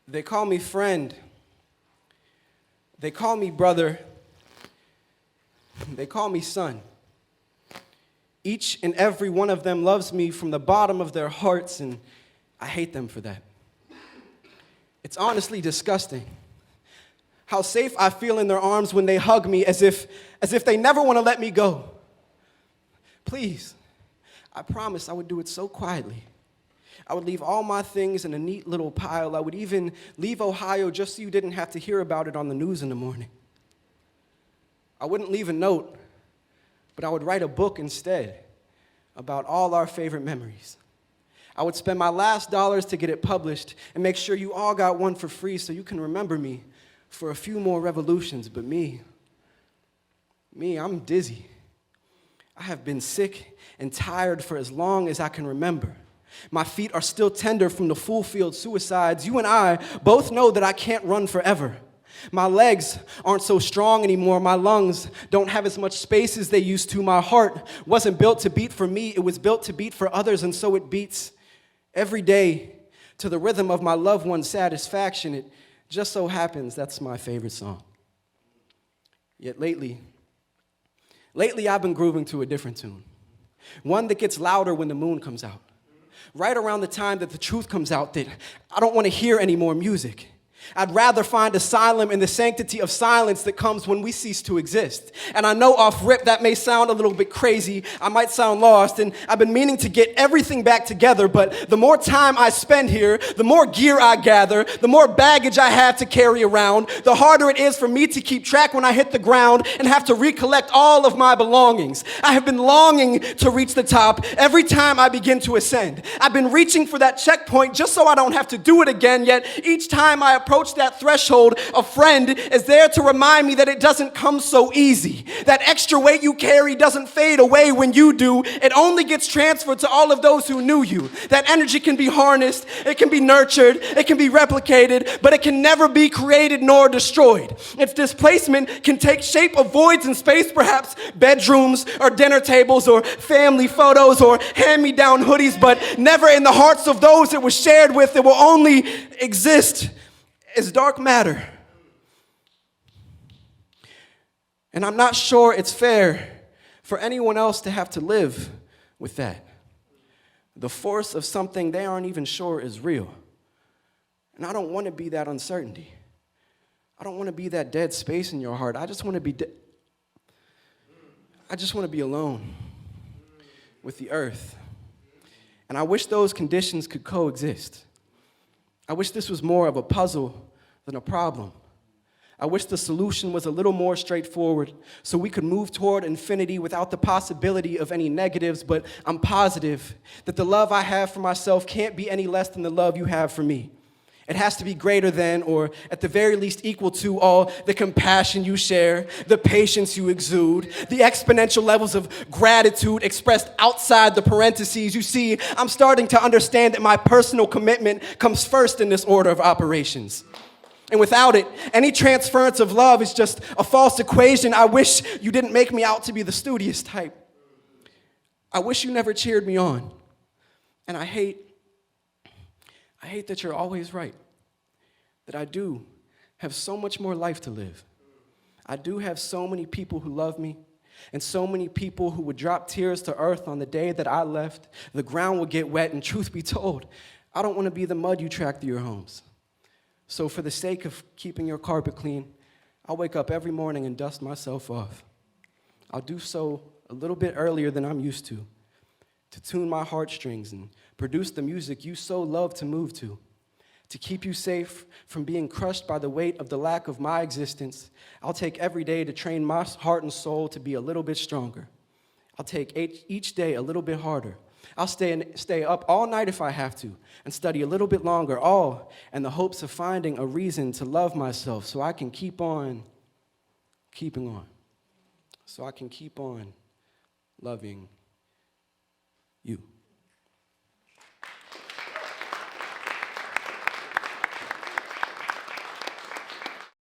They call me friend. They call me brother. They call me son. Each and every one of them loves me from the bottom of their hearts, and I hate them for that. It's honestly disgusting how safe I feel in their arms when they hug me as if they never want to let me go. Please, I promise I would do it so quietly. I would leave all my things in a neat little pile. I would even leave Ohio just so you didn't have to hear about it on the news in the morning. I wouldn't leave a note, but I would write a book instead about all our favorite memories. I would spend my last dollars to get it published and make sure you all got one for free so you can remember me for a few more revolutions. But me, I'm dizzy. I have been sick and tired for as long as I can remember. My feet are still tender from the full field suicides. You and I both know that I can't run forever. My legs aren't so strong anymore. My lungs don't have as much space as they used to. My heart wasn't built to beat for me. It was built to beat for others, and so it beats every day to the rhythm of my loved one's satisfaction. It just so happens that's my favorite song. Yet lately I've been grooving to a different tune. One that gets louder when the moon comes out. Right around the time that the truth comes out that I don't want to hear any more music. I'd rather find asylum in the sanctity of silence that comes when we cease to exist. And I know off rip that may sound a little bit crazy. I might sound lost, and I've been meaning to get everything back together, but the more time I spend here, the more gear I gather, the more baggage I have to carry around, the harder it is for me to keep track when I hit the ground and have to recollect all of my belongings. I have been longing to reach the top every time I begin to ascend. I've been reaching for that checkpoint just so I don't have to do it again, yet each time I approach that threshold, a friend is there to remind me that it doesn't come so easy. That extra weight you carry doesn't fade away when you do. It only gets transferred to all of those who knew you. That energy can be harnessed, it can be nurtured, it can be replicated, but it can never be created nor destroyed. Its displacement can take shape of voids in space, perhaps bedrooms or dinner tables or family photos or hand-me-down hoodies, but never in the hearts of those it was shared with. It will only exist as dark matter. And I'm not sure it's fair for anyone else to have to live with that. The force of something they aren't even sure is real. And I don't want to be that uncertainty. I don't want to be that dead space in your heart. I just want to be alone with the earth. And I wish those conditions could coexist. I wish this was more of a puzzle than a problem. I wish the solution was a little more straightforward so we could move toward infinity without the possibility of any negatives, but I'm positive that the love I have for myself can't be any less than the love you have for me. It has to be greater than, or at the very least equal to, all the compassion you share, the patience you exude, the exponential levels of gratitude expressed outside the parentheses. You see, I'm starting to understand that my personal commitment comes first in this order of operations. And without it, any transference of love is just a false equation. I wish you didn't make me out to be the studious type. I wish you never cheered me on. And I hate that you're always right, that I do have so much more life to live. I do have so many people who love me, and so many people who would drop tears to earth on the day that I left. The ground would get wet, and truth be told, I don't want to be the mud you track through your homes. So for the sake of keeping your carpet clean, I'll wake up every morning and dust myself off. I'll do so a little bit earlier than I'm used to tune my heartstrings and produce the music you so love to move to keep you safe from being crushed by the weight of the lack of my existence. I'll take every day to train my heart and soul to be a little bit stronger. I'll take each day a little bit harder. I'll stay up all night if I have to and study a little bit longer, all in the hopes of finding a reason to love myself so I can keep on keeping on, so I can keep on loving you.